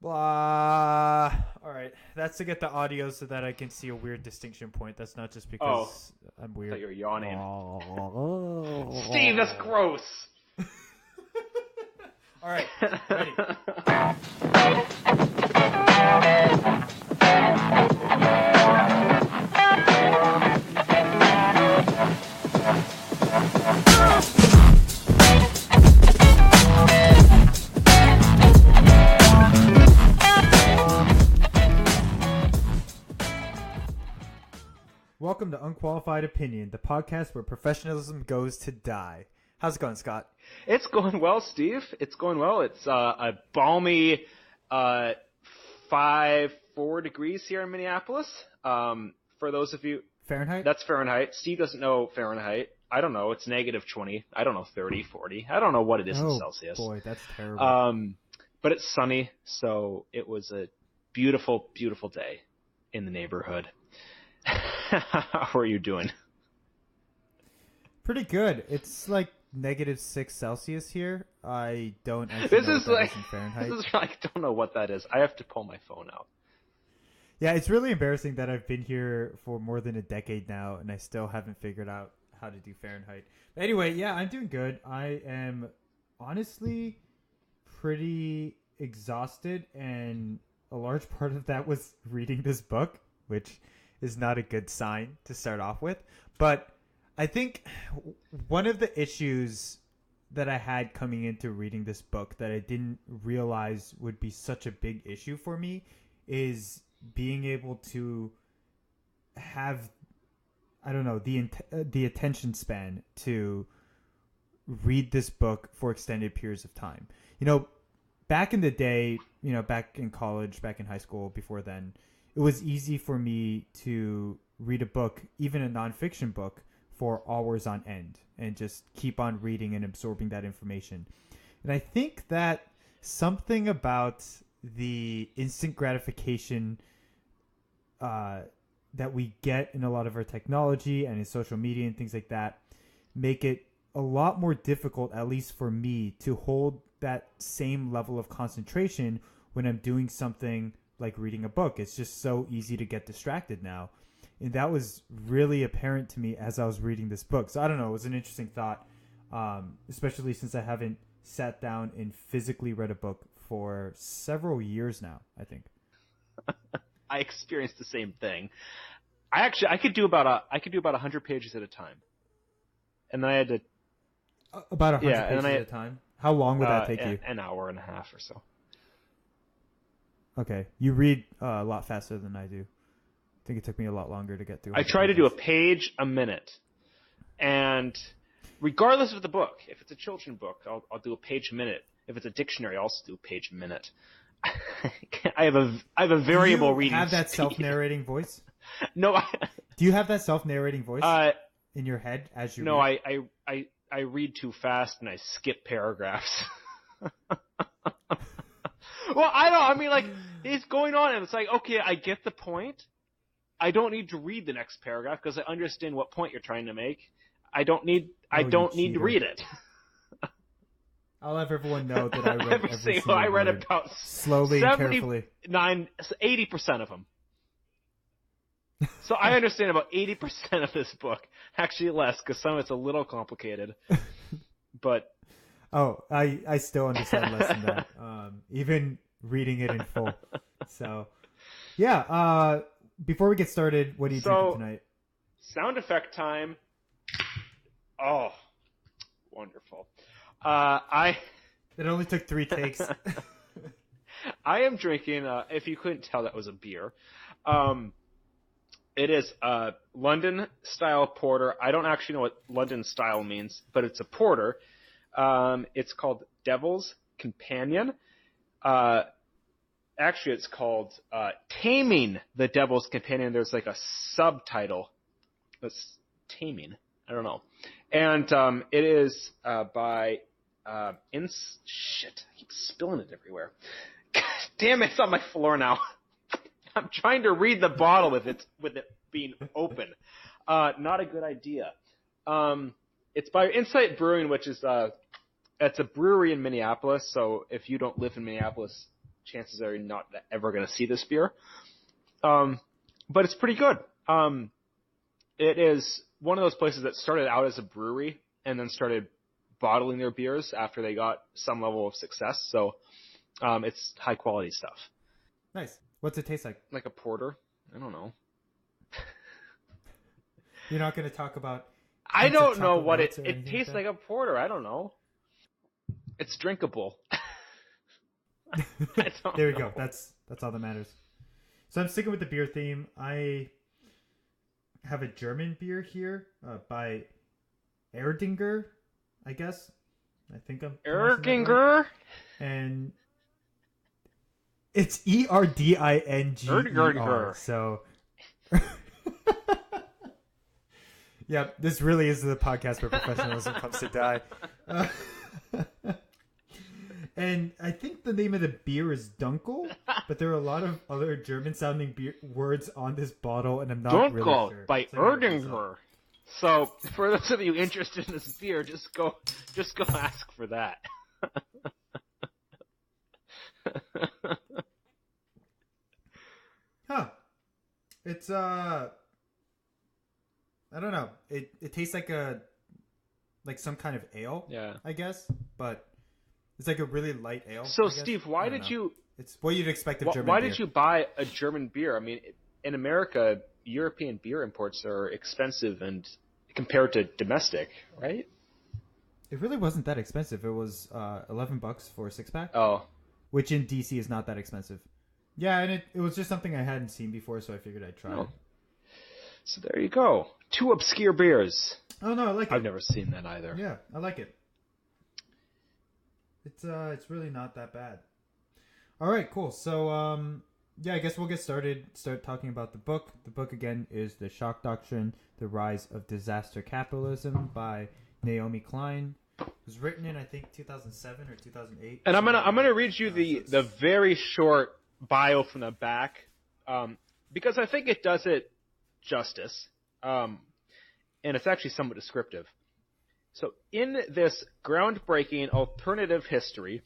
Blah. All right, that's to get the audio so that I can see a weird distinction point. That's not just because I'm I weird. thought you were yawning. Oh. Steve, that's gross. All right, ready. Welcome to Unqualified Opinion, the podcast where professionalism goes to die. How's it going, Scott? It's going well, Steve. It's going well. It's a balmy 4 degrees here in Minneapolis. For those of you... Fahrenheit? That's Fahrenheit. Steve doesn't know Fahrenheit. I don't know. It's negative 20. I don't know, 30, 40. I don't know what it is in Celsius. Oh, boy, that's terrible. But it's sunny, so it was a beautiful, beautiful day in the neighborhood. How are you doing? Pretty good. It's like -6 Celsius here. I don't actually know what that is in Fahrenheit. I don't know what that is. I have to pull my phone out. Yeah, it's really embarrassing that I've been here for more than a decade now, and I still haven't figured out how to do Fahrenheit. But anyway, yeah, I'm doing good. I am honestly pretty exhausted, and a large part of that was reading this book, which is not a good sign to start off with. But I think one of the issues that I had coming into reading this book that I didn't realize would be such a big issue for me is being able to have, I don't know, the attention span to read this book for extended periods of time. You know, back in the day, you know, back in college, back in high school, before then, it was easy for me to read a book, even a nonfiction book, for hours on end and just keep on reading and absorbing that information. And I think that something about the instant gratification that we get in a lot of our technology and in social media and things like that make it a lot more difficult, at least for me, to hold that same level of concentration when I'm doing something like reading a book. It's just so easy to get distracted now. And that was really apparent to me as I was reading this book. So I don't know, it was an interesting thought, especially since I haven't sat down and physically read a book for several years now, I think. I experienced the same thing. I could do about 100 pages at a time. And then I had to about 100 pages at a time. How long would that take you? An hour and a half or so. Okay. You read a lot faster than I do. I think it took me a lot longer to get through. I try to do a page a minute. And regardless of the book, if it's a children's book, I'll do a page a minute. If it's a dictionary, I'll also do a page a minute. I have a variable reading. Do you have that self-narrating voice? No. Do you have that self-narrating voice in your head as you read? No, I read too fast and I skip paragraphs. Well, I mean, like, it's going on, and it's like, okay, I get the point. I don't need to read the next paragraph because I understand what point you're trying to make. I don't need to read it. I'll have everyone know that I read every single I read word, about slowly and carefully. 80% of them. So I understand about 80% of this book. Actually less, because some of it's a little complicated. But I still understand less than that, even reading it in full. So, yeah. Before we get started, what are you drinking tonight? Sound effect time. Oh, wonderful. It only took 3 takes. I am drinking, if you couldn't tell, that was a beer. It is a London-style porter. I don't actually know what London-style means, but it's a porter. It's called Devil's Companion. Actually, it's called Taming the Devil's Companion. There's like a subtitle that's Taming. I don't know. And it is by... Shit, I keep spilling it everywhere. God damn it, it's on my floor now. I'm trying to read the bottle with it being open. Not a good idea. It's by Insight Brewing, which is it's a brewery in Minneapolis. So if you don't live in Minneapolis, chances are you're not ever going to see this beer. But it's pretty good. It is one of those places that started out as a brewery and then started bottling their beers after they got some level of success. So it's high quality stuff. Nice. What's it taste like? Like a porter. I don't know. You're not going to talk about... I don't know what it tastes like a porter. I don't know. It's drinkable. There we go. That's all that matters. So I'm sticking with the beer theme. I have a German beer here by Erdinger, I guess. I think I'm Erdinger? Right. And it's Erdingер. So yeah, this really is the podcast where professionalism comes to die. And I think the name of the beer is Dunkel, but there are a lot of other German-sounding words on this bottle, and I'm not Dunkel really sure. By Erdinger. So, for those of you interested in this beer, just go ask for that. Huh. It's I don't know. It tastes like some kind of ale, yeah, I guess, but it's like a really light ale. So, Steve, why did you... It's what you'd expect of German beer. Why did you buy a German beer? I mean, in America, European beer imports are expensive and compared to domestic, right? It really wasn't that expensive. It was $11 for a 6-pack. Oh. Which in DC is not that expensive. Yeah, and it was just something I hadn't seen before, so I figured I'd try it. So there you go. 2 obscure beers. Oh, no, I like it. I've never seen that either. Yeah, I like it. It's really not that bad. All right, cool. So, yeah, I guess we'll get started. Start talking about the book. The book, again, is The Shock Doctrine, The Rise of Disaster Capitalism by Naomi Klein. It was written in, I think, 2007 or 2008. And I'm gonna read you the very short bio from the back, because I think it does it justice, and it's actually somewhat descriptive. So, in this groundbreaking alternative history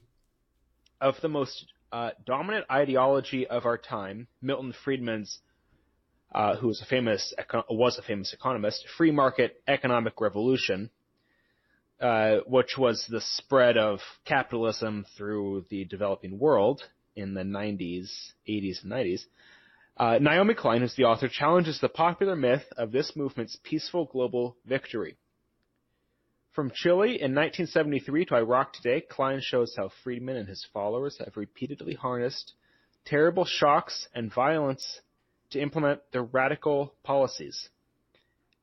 of the most dominant ideology of our time, Milton Friedman's, who was a famous economist, free market economic revolution, which was the spread of capitalism through the developing world in the 80s and 90s. Naomi Klein, who's the author, challenges the popular myth of this movement's peaceful global victory. From Chile in 1973 to Iraq today, Klein shows how Friedman and his followers have repeatedly harnessed terrible shocks and violence to implement their radical policies.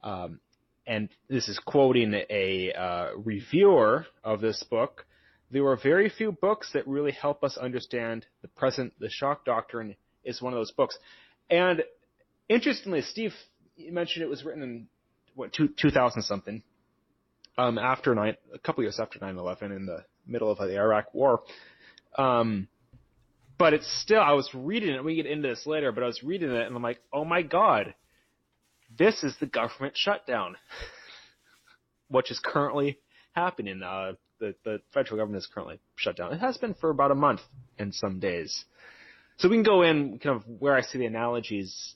And this is quoting a reviewer of this book. There are very few books that really help us understand the present. The Shock Doctrine is one of those books. And interestingly, Steve, you mentioned it was written in 2000-something. A couple years after 9/11, in the middle of the Iraq War. But it's still, I was reading it, we get into this later, but I was reading it and I'm like, oh my God, this is the government shutdown, which is currently happening. The federal government is currently shut down. It has been for about a month and some days. So we can go in kind of where I see the analogies,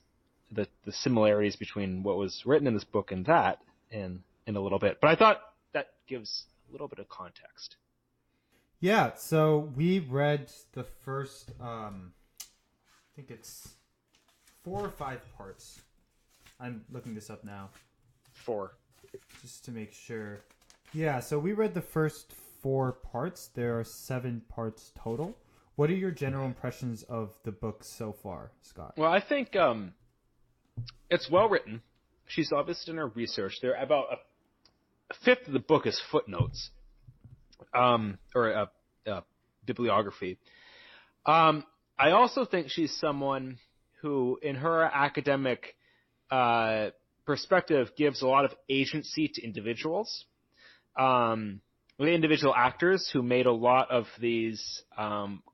the similarities between what was written in this book and that, in a little bit. But I thought that gives a little bit of context. Yeah, so we read the first, I think it's 4 or 5 parts. I'm looking this up now. 4. Just to make sure. Yeah, so we read the first 4 parts. There are 7 parts total. What are your general impressions of the book so far, Scott? Well, I think it's well written. She's obviously done her research. There about a fifth of the book is footnotes, or a bibliography. I also think she's someone who, in her academic perspective, gives a lot of agency to individuals. The individual actors who made a lot of these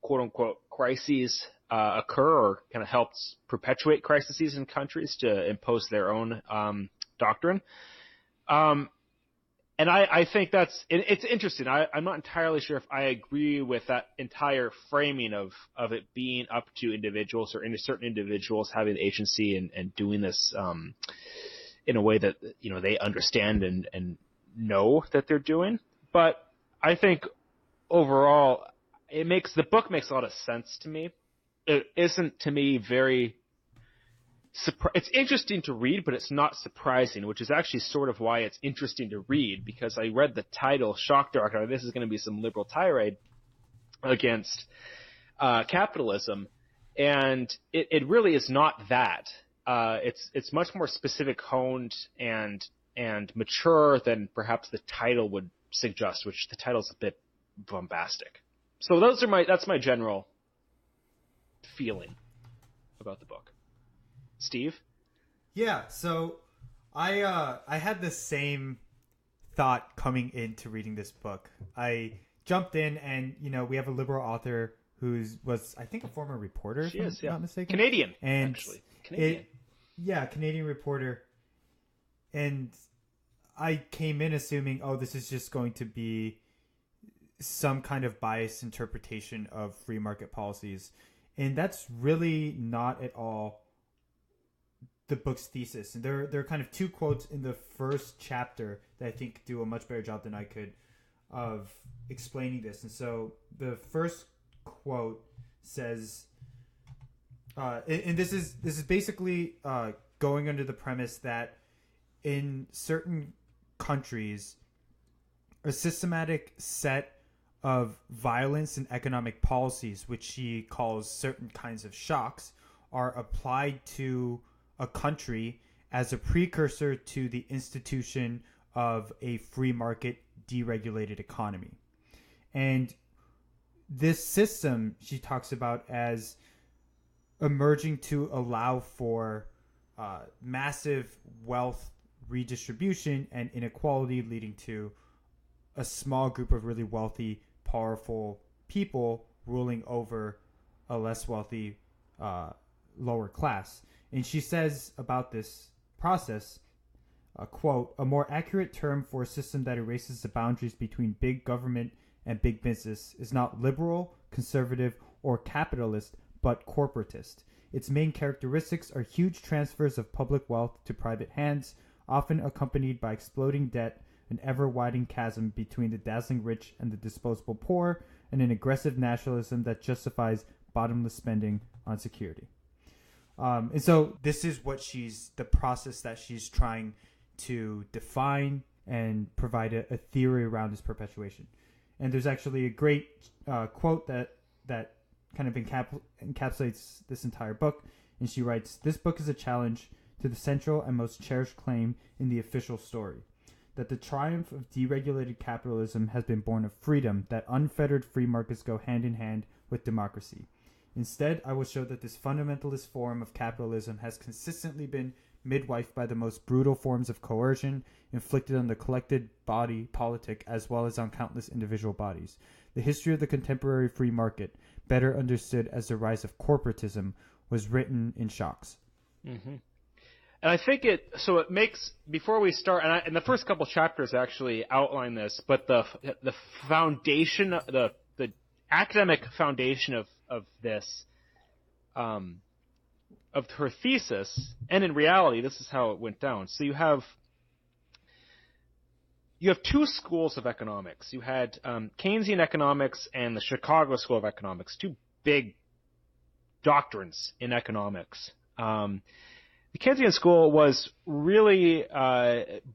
quote-unquote crises occur, or kind of helped perpetuate crises in countries to impose their own doctrine. I think it's interesting. I'm not entirely sure if I agree with that entire framing of it being up to individuals or certain individuals having agency and doing this in a way that they understand and know that they're doing. But I think overall, the book makes a lot of sense to me. It isn't to me very. It's interesting to read, but it's not surprising, which is actually sort of why it's interesting to read, because I read the title, Shock Doctrine. This is going to be some liberal tirade against capitalism, and it really is not that. It's much more specific, honed, and mature than perhaps the title would suggest, which the title's a bit bombastic. So that's my general feeling about the book. Steve? Yeah, so I had the same thought coming into reading this book. I jumped in, and we have a liberal author was I think a former reporter, she is, if I'm not mistaken. Canadian, and actually. Canadian. Canadian reporter. And I came in assuming, this is just going to be some kind of biased interpretation of free market policies. And that's really not at all the book's thesis. And there are kind of two quotes in the first chapter that I think do a much better job than I could of explaining this. And so the first quote says, and this is basically going under the premise that in certain countries, a systematic set of violence and economic policies, which she calls certain kinds of shocks, are applied to a country as a precursor to the institution of a free market deregulated economy. And this system she talks about as emerging to allow for massive wealth redistribution and inequality, leading to a small group of really wealthy, powerful people ruling over a less wealthy lower class. And she says about this process, quote, "A more accurate term for a system that erases the boundaries between big government and big business is not liberal, conservative, or capitalist, but corporatist. Its main characteristics are huge transfers of public wealth to private hands, often accompanied by exploding debt, an ever-widening chasm between the dazzling rich and the disposable poor, and an aggressive nationalism that justifies bottomless spending on security." And so this is the process that she's trying to define and provide a theory around this perpetuation. And there's actually a great quote that kind of encapsulates this entire book. And she writes, "This book is a challenge to the central and most cherished claim in the official story, that the triumph of deregulated capitalism has been born of freedom, that unfettered free markets go hand in hand with democracy. Instead, I will show that this fundamentalist form of capitalism has consistently been midwifed by the most brutal forms of coercion inflicted on the collected body politic as well as on countless individual bodies. The history of the contemporary free market, better understood as the rise of corporatism, was written in shocks." Mm-hmm. And I think it makes, before we start, and the first couple chapters actually outline this, but the foundation, the academic foundation of this, of her thesis, and in reality, this is how it went down. So you have two schools of economics. You had Keynesian economics and the Chicago School of Economics, two big doctrines in economics. The Keynesian school was really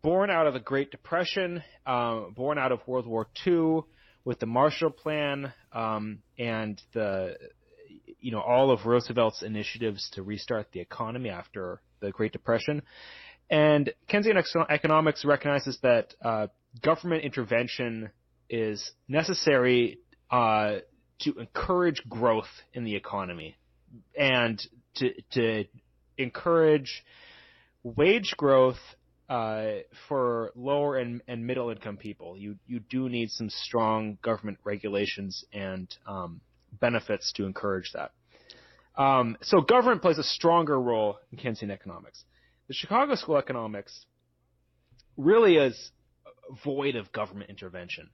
born out of the Great Depression, born out of World War II with the Marshall Plan and all of Roosevelt's initiatives to restart the economy after the Great Depression. And Keynesian economics recognizes that government intervention is necessary to encourage growth in the economy and to encourage wage growth for lower and middle income people. You do need some strong government regulations and benefits to encourage that. So government plays a stronger role in Keynesian economics. The Chicago School of Economics really is void of government intervention.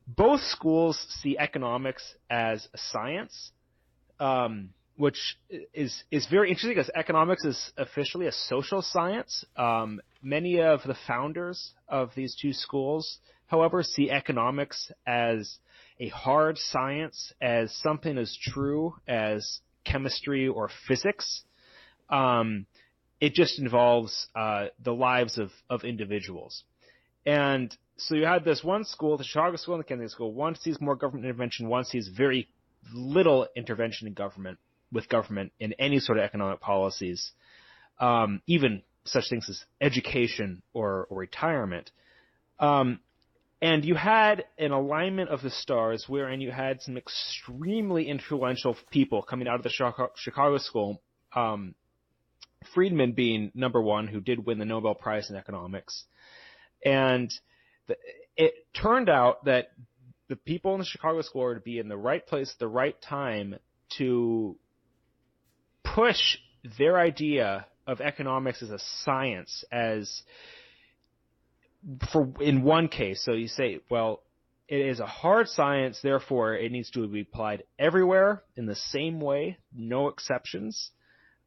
Both schools see economics as a science, which is very interesting because economics is officially a social science. Many of the founders of these two schools, however, see economics as a hard science, as something as true as chemistry or physics. It just involves the lives of individuals. And so you had this one school, the Chicago School and the Kennedy School. One sees more government intervention, one sees very little intervention with government in any sort of economic policies, even such things as education or retirement. And you had an alignment of the stars wherein you had some extremely influential people coming out of the Chicago School, Friedman being number one, who did win the Nobel Prize in economics. And it turned out that the people in the Chicago School were to be in the right place at the right time to push their idea of economics as a science, in one case. So you say, well, it is a hard science, therefore it needs to be applied everywhere in the same way, no exceptions.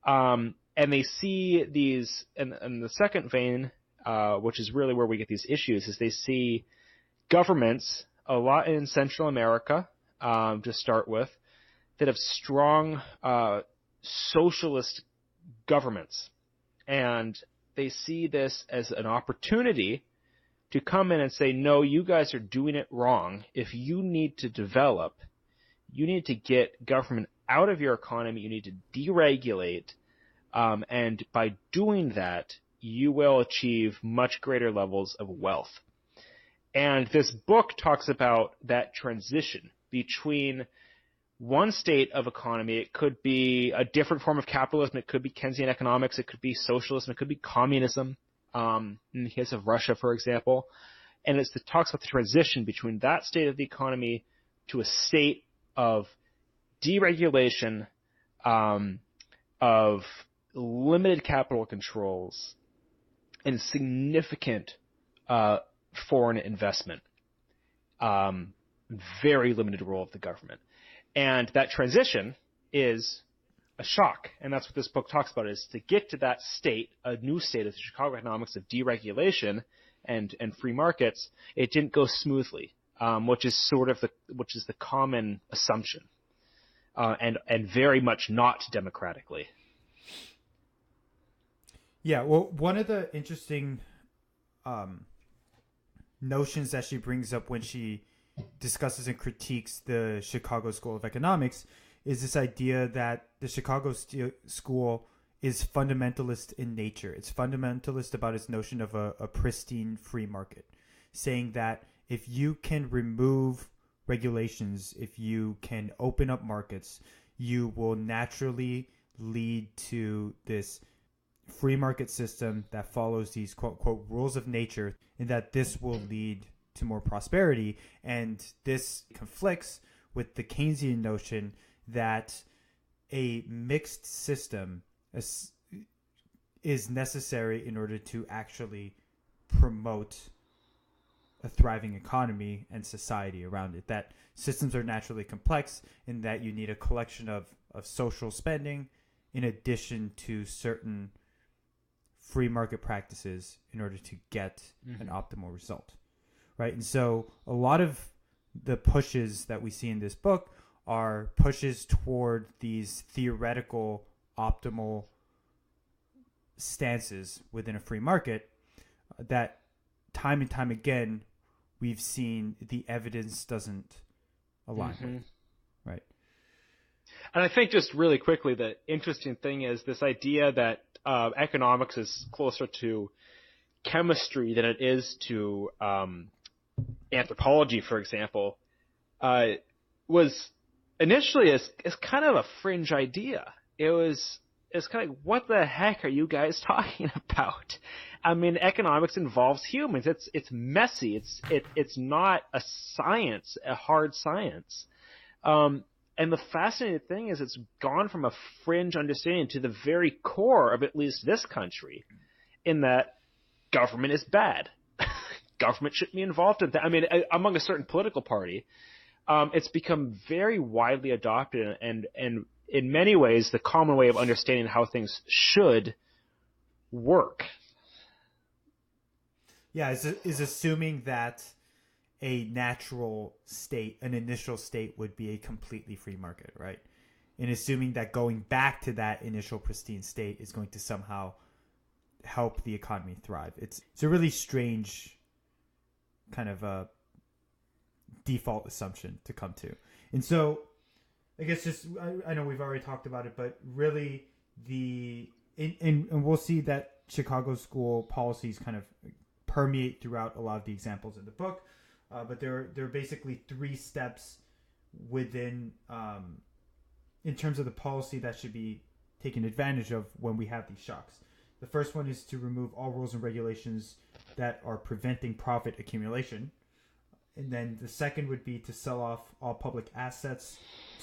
And they see these, and the second vein, which is really where we get these issues, is they see governments, a lot in Central America, to start with, that have strong socialist governments. And they see this as an opportunity to come in and say, no, you guys are doing it wrong. If you need to develop, you need to get government out of your economy, you need to deregulate, and by doing that, you will achieve much greater levels of wealth. And this book talks about that transition between one state of economy. It could be a different form of capitalism. It could be Keynesian economics. It could be socialism. It could be communism, in the case of Russia, for example. And it talks about the transition between that state of the economy to a state of deregulation, of limited capital controls, and significant foreign investment. Very limited role of the government. And that transition is a shock. And that's what this book talks about, is to get to that state, a new state of Chicago economics of deregulation and free markets. It didn't go smoothly, which is the common assumption, and very much not democratically. Yeah, well, one of the interesting notions that she brings up when she discusses and critiques the Chicago School of Economics is this idea that the Chicago School is fundamentalist in nature. It's fundamentalist about its notion of a pristine free market, saying that if you can remove regulations, if you can open up markets, you will naturally lead to this free market system that follows these quote, quote, rules of nature, and that this will lead to more prosperity. And this conflicts with the Keynesian notion that a mixed system is necessary in order to actually promote a thriving economy and society around it. That systems are naturally complex, in that you need a collection of social spending in addition to certain free market practices in order to get an optimal result, right? And so a lot of the pushes that we see in this book are pushes toward these theoretical optimal stances within a free market that time and time again we've seen the evidence doesn't align with, right? And I think, just really quickly, the interesting thing is this idea that economics is closer to chemistry than it is to anthropology, for example, was initially as kind of a fringe idea. It's kind of, what the heck are you guys talking about? I mean, economics involves humans. It's messy. It's not a science, a hard science. And the fascinating thing is, it's gone from a fringe understanding to the very core of at least this country, in that government is bad. government shouldn't be involved in that. I mean, among a certain political party, it's become very widely adopted, and in many ways the common way of understanding how things should work. Yeah, is assuming that a natural state, an initial state, would be a completely free market, right? And assuming that going back to that initial pristine state is going to somehow help the economy thrive. It's a really strange kind of a default assumption to come to. And so I guess just, I know we've already talked about it, but really and we'll see that Chicago school policies kind of permeate throughout a lot of the examples in the book. But there are basically 3 steps within, in terms of the policy that should be taken advantage of when we have these shocks. The first one is to remove all rules and regulations that are preventing profit accumulation. And then the second would be to sell off all public assets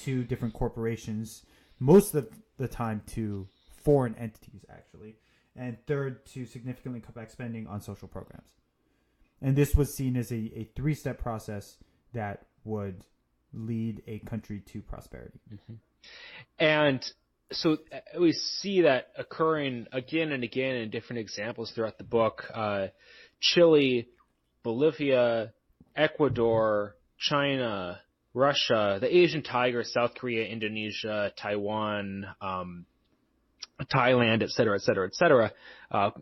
to different corporations, most of the time to foreign entities, actually. And third, to significantly cut back spending on social programs. And this was seen as a 3-step process that would lead a country to prosperity. Mm-hmm. And so we see that occurring again and again in different examples throughout the book. Chile, Bolivia, Ecuador, China, Russia, the Asian tiger, South Korea, Indonesia, Taiwan, Thailand, et cetera, et cetera, et cetera.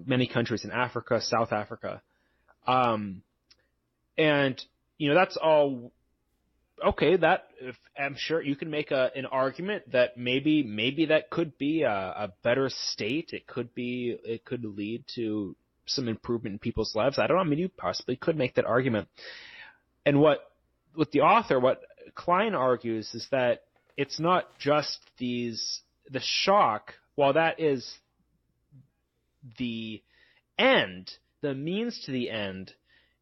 Many countries in Africa, South Africa. And, that's all okay. That I'm sure you can make an argument that maybe that could be a better state. It could lead to some improvement in people's lives. I don't know. I mean, you possibly could make that argument. And what Klein argues is that it's not just the shock, while that is the end, the means to the end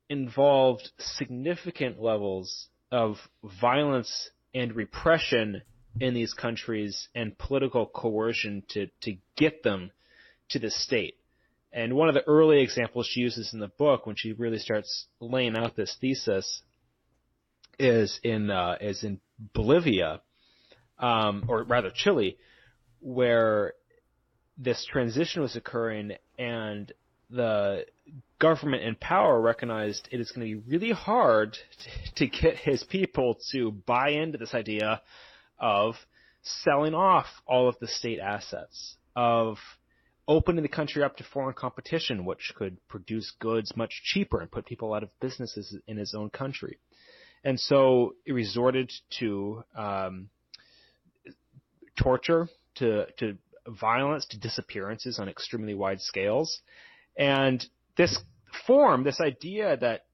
involved significant levels of violence and repression in these countries and political coercion to get them to the state. And one of the early examples she uses in the book when she really starts laying out this thesis is in Bolivia, or rather Chile, where this transition was occurring and the government in power recognized it is going to be really hard to get his people to buy into this idea of selling off all of the state assets, of opening the country up to foreign competition, which could produce goods much cheaper and put people out of businesses in his own country. And so it resorted to torture, to violence, to disappearances on extremely wide scales. And this idea that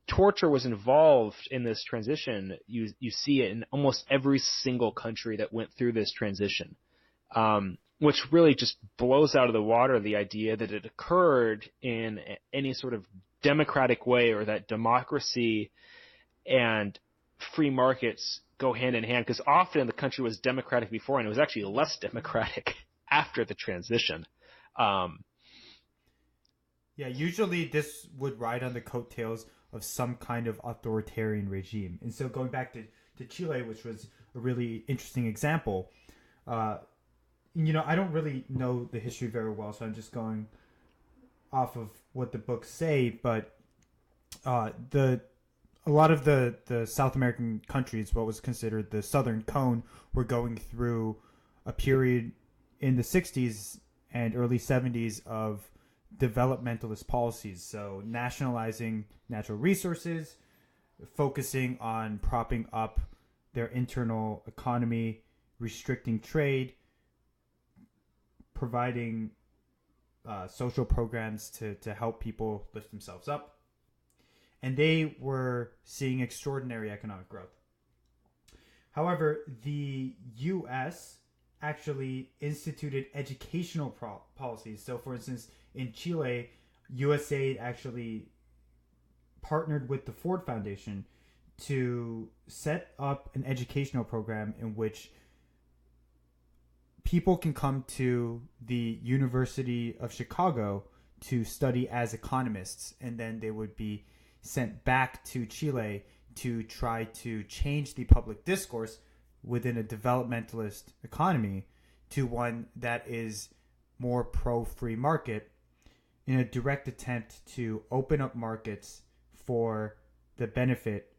torture was involved in this transition, you see it in almost every single country that went through this transition, which really just blows out of the water the idea that it occurred in any sort of democratic way, or that democracy and free markets go hand in hand, because often the country was democratic before and it was actually less democratic after the transition. Yeah, usually this would ride on the coattails of some kind of authoritarian regime. And so going back to Chile, which was a really interesting example, I don't really know the history very well, so I'm just going off of what the books say, but a lot of the South American countries, what was considered the Southern Cone, were going through a period in the 60s and early 70s of developmentalist policies. So nationalizing natural resources, focusing on propping up their internal economy, restricting trade, providing social programs to help people lift themselves up. And they were seeing extraordinary economic growth. However, the U.S. actually instituted educational policies. So, for instance, in Chile, USAID actually partnered with the Ford Foundation to set up an educational program in which people can come to the University of Chicago to study as economists, and then they would be sent back to Chile to try to change the public discourse within a developmentalist economy to one that is more pro-free market, in a direct attempt to open up markets for the benefit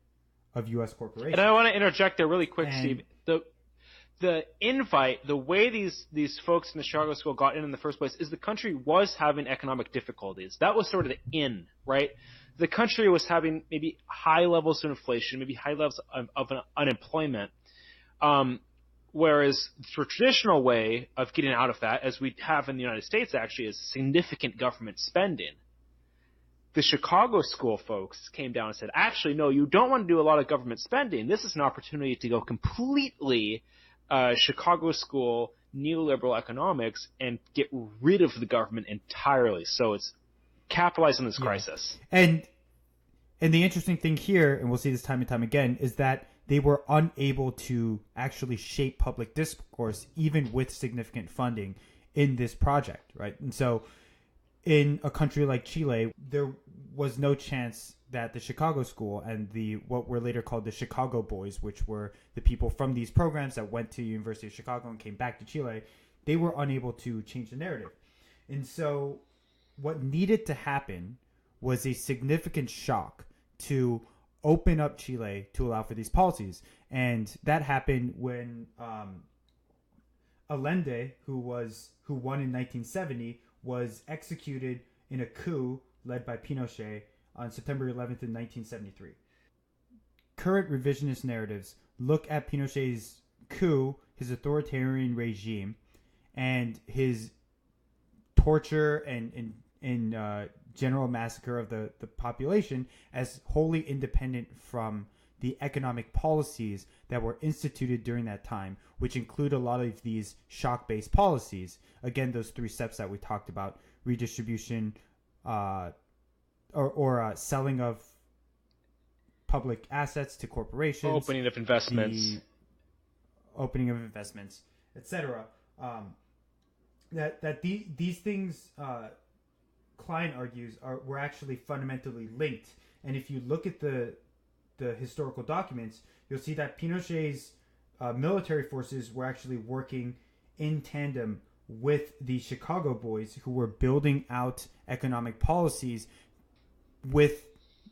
of U.S. corporations. And I want to interject there really quick, Steve. The invite, the way these folks in the Chicago School got in the first place, is the country was having economic difficulties. That was sort of the in, right? The country was having maybe high levels of inflation, maybe high levels of unemployment. Whereas the traditional way of getting out of that, as we have in the United States actually, is significant government spending. The Chicago School folks came down and said, actually, no, you don't want to do a lot of government spending. This is an opportunity to go completely Chicago School neoliberal economics and get rid of the government entirely. So it's capitalize on this crisis. And the interesting thing here, and we'll see this time and time again, is that they were unable to actually shape public discourse even with significant funding in this project, right? And so in a country like Chile, there was no chance that the Chicago School and what were later called the Chicago Boys, which were the people from these programs that went to University of Chicago and came back to Chile, they were unable to change the narrative. And so what needed to happen was a significant shock to open up Chile to allow for these policies. And that happened when Allende, who won in 1970, was executed in a coup led by Pinochet on September 11th in 1973. Current revisionist narratives look at Pinochet's coup, his authoritarian regime, and his torture and general massacre of the population as wholly independent from the economic policies that were instituted during that time, which include a lot of these shock-based policies. Again, those three steps that we talked about: redistribution, or selling of public assets to corporations, opening of investments, etc. These things, Klein argues, were actually fundamentally linked. And if you look at the historical documents, you'll see that Pinochet's military forces were actually working in tandem with the Chicago Boys, who were building out economic policies with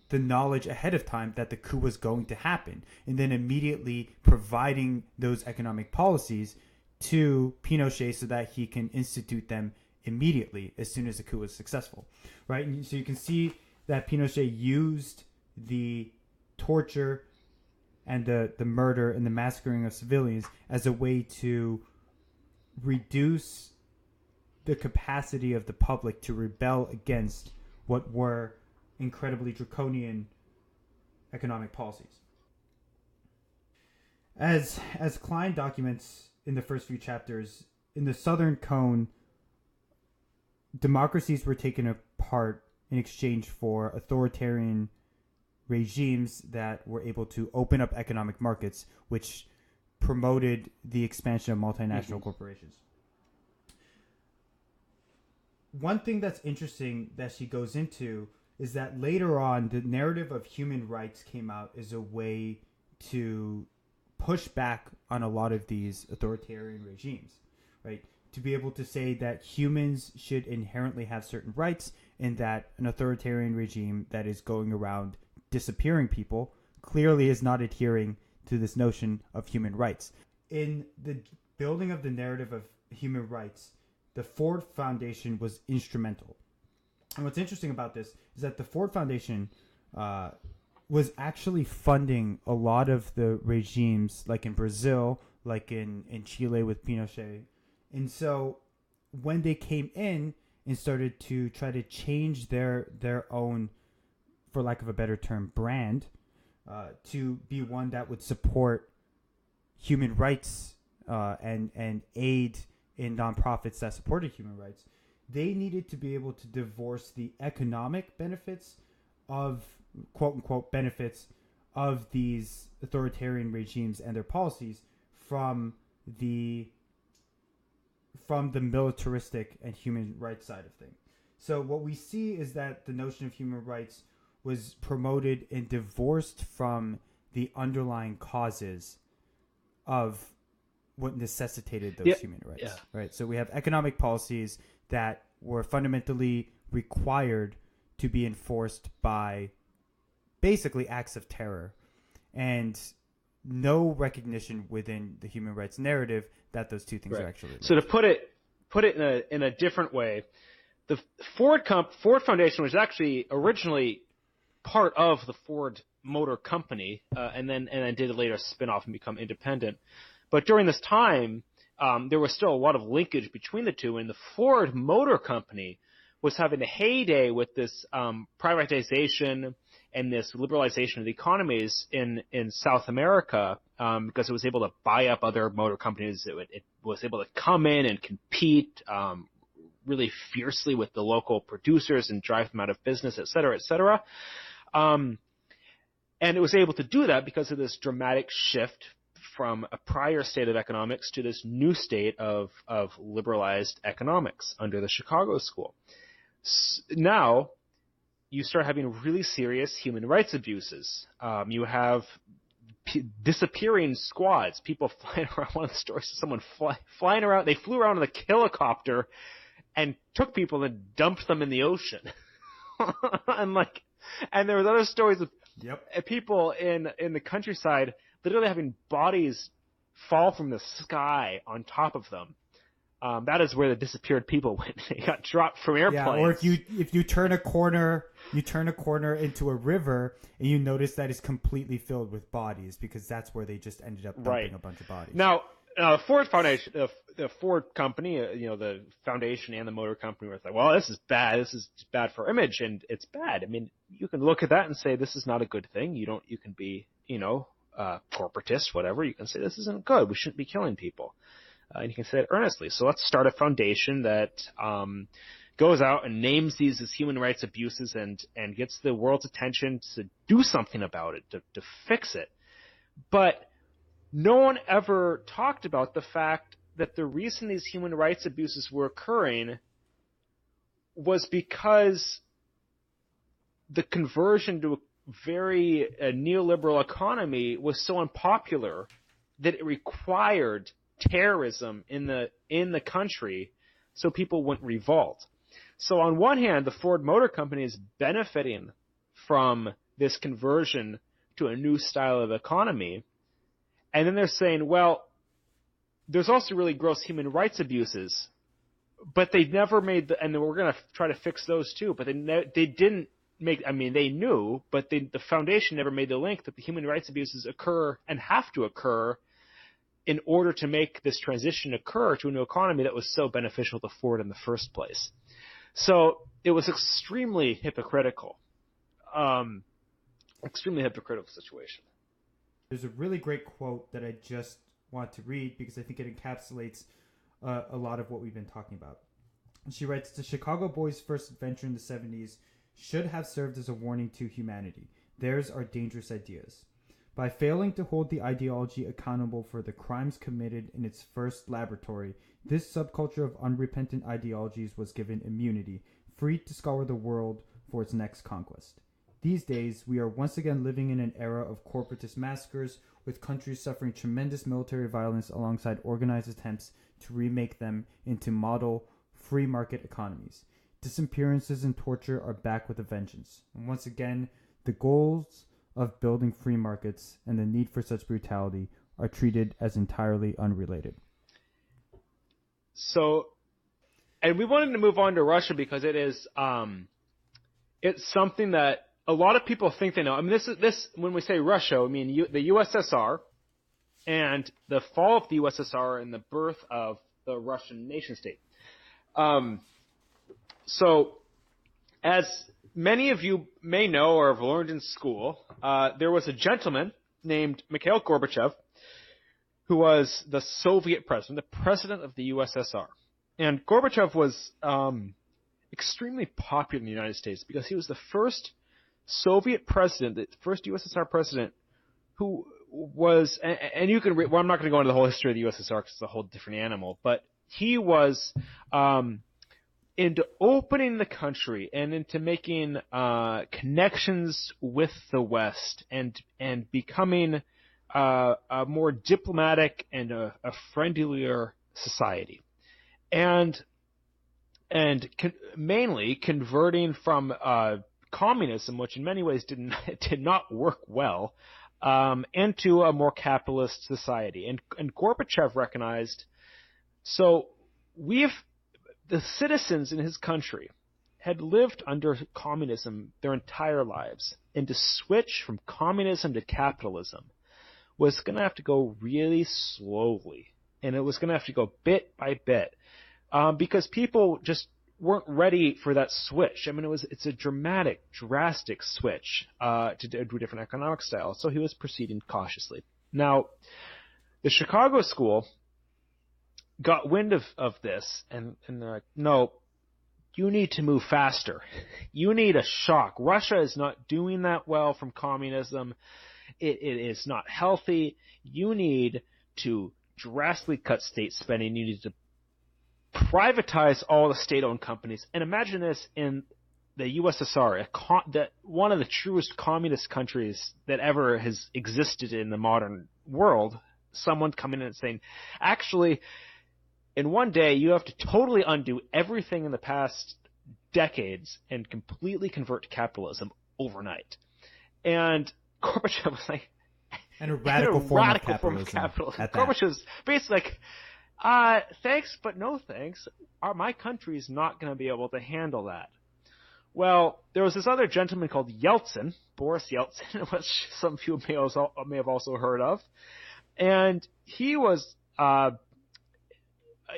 the knowledge ahead of time that the coup was going to happen, and then immediately providing those economic policies to Pinochet so that he can institute them immediately as soon as the coup was successful, right? And so you can see that Pinochet used the torture and the murder and the massacring of civilians as a way to reduce the capacity of the public to rebel against what were incredibly draconian economic policies. As Klein documents in the first few chapters, in the Southern Cone, democracies were taken apart in exchange for authoritarian regimes that were able to open up economic markets, which promoted the expansion of multinational corporations. One thing that's interesting that she goes into is that later on, the narrative of human rights came out as a way to push back on a lot of these authoritarian regimes, right? To be able to say that humans should inherently have certain rights, and that an authoritarian regime that is going around disappearing people clearly is not adhering to this notion of human rights. In the building of the narrative of human rights, the Ford Foundation was instrumental. And what's interesting about this is that the Ford Foundation was actually funding a lot of the regimes, like in Brazil, like in Chile with Pinochet. And so when they came in and started to try to change their own, for lack of a better term, brand, to be one that would support human rights and aid in nonprofits that supported human rights, they needed to be able to divorce the economic benefits of, quote unquote, benefits of these authoritarian regimes and their policies from the militaristic and human rights side of things. So what we see is that the notion of human rights was promoted and divorced from the underlying causes of what necessitated those Yeah, human rights, yeah. right? So we have economic policies that were fundamentally required to be enforced by basically acts of terror, and no recognition within the human rights narrative that those two things Right. are actually linked. So to put it in a different way, the Ford Foundation was actually originally part of the Ford Motor Company, and then did later spin off and become independent. But during this time, there was still a lot of linkage between the two, and the Ford Motor Company was having a heyday with this privatization and this liberalization of the economies in South America, because it was able to buy up other motor companies. It was able to come in and compete really fiercely with the local producers and drive them out of business, et cetera, et cetera. And it was able to do that because of this dramatic shift from a prior state of economics to this new state of liberalized economics under the Chicago School. Now, you start having really serious human rights abuses. You have disappearing squads, people flying around. One of the stories of someone flying around. They flew around in a helicopter and took people and dumped them in the ocean. and there was other stories of people in the countryside literally having bodies fall from the sky on top of them. That is where the disappeared people went. They got dropped from airplanes. Yeah, or if you turn a corner into a river and you notice that it's completely filled with bodies, because that's where they just ended up dumping a bunch of bodies. Now, Ford Foundation, the Ford company, the foundation and the motor company were like, well, this is bad. This is bad for image, and it's bad. I mean, you can look at that and say this is not a good thing. You can be, corporatist, whatever. You can say this isn't good. We shouldn't be killing people. And you can say it earnestly. So let's start a foundation that goes out and names these as human rights abuses and gets the world's attention to do something about it, to fix it. But no one ever talked about the fact that the reason these human rights abuses were occurring was because the conversion to a very neoliberal economy was so unpopular that it required terrorism in the country so people wouldn't revolt. So on one hand, the Ford Motor Company is benefiting from this conversion to a new style of economy. And then they're saying, well, there's also really gross human rights abuses, but they never made and we're going to try to fix those too, but they didn't make, they knew, but the foundation never made the link that the human rights abuses occur and have to occur in order to make this transition occur to a new economy that was so beneficial to Ford in the first place. So it was extremely hypocritical. Extremely hypocritical situation. There's a really great quote that I just want to read because I think it encapsulates a lot of what we've been talking about. She writes, "The Chicago Boys' first adventure in the 70s should have served as a warning to humanity. Theirs are dangerous ideas. By failing to hold the ideology accountable for the crimes committed in its first laboratory, this subculture of unrepentant ideologies was given immunity, free to scour the world for its next conquest. These days, we are once again living in an era of corporatist massacres, with countries suffering tremendous military violence alongside organized attempts to remake them into model free market economies. Disappearances and torture are back with a vengeance. And once again, the goals of building free markets and the need for such brutality are treated as entirely unrelated." So, and we wanted to move on to Russia because it is, it's something that a lot of people think they know. This when we say Russia, the USSR and the fall of the USSR and the birth of the Russian nation state. So, as many of you may know or have learned in school, there was a gentleman named Mikhail Gorbachev who was the Soviet president, the president of the USSR. And Gorbachev was extremely popular in the United States because he was the first Soviet president, the first USSR president who was, and you can read, well, I'm not going to go into the whole history of the USSR because it's a whole different animal, but he was into opening the country and into making connections with the West and becoming a more diplomatic and a friendlier society, and mainly converting from communism, which in many ways did not work well, into a more capitalist society. And Gorbachev recognized, so the citizens in his country had lived under communism their entire lives, and to switch from communism to capitalism was going to have to go really slowly, and it was going to have to go bit by bit, because people just weren't ready for that switch. I mean, it's a drastic switch to a different economic style. So he was proceeding cautiously. Now, the Chicago school got wind of this, and they're like, no, you need to move faster. You need a shock. Russia is not doing that well from communism. It is not healthy. You need to drastically cut state spending. You need to privatize all the state-owned companies. And imagine this in the USSR, one of the truest communist countries that ever has existed in the modern world. Someone coming in and saying, actually, in one day, you have to totally undo everything in the past decades and completely convert to capitalism overnight. And Gorbachev was like, and a radical form of capitalism. Gorbachev was basically like, thanks, but no thanks. My country's not going to be able to handle that. Well, there was this other gentleman called Yeltsin, Boris Yeltsin, which some people may have also heard of. And he was, we're not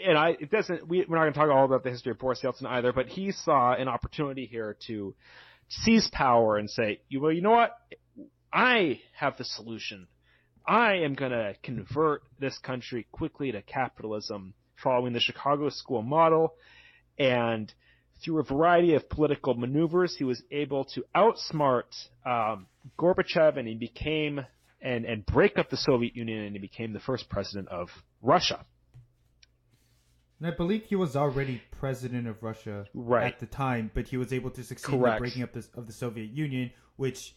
going to talk all about the history of Boris Yeltsin either, but he saw an opportunity here to seize power and say, well, you know what? I have the solution. I am going to convert this country quickly to capitalism following the Chicago school model. And through a variety of political maneuvers, he was able to outsmart Gorbachev, and he became and break up the Soviet Union, and he became the first president of Russia. And I believe he was already president of Russia at the time, but he was able to succeed in breaking up of the Soviet Union, which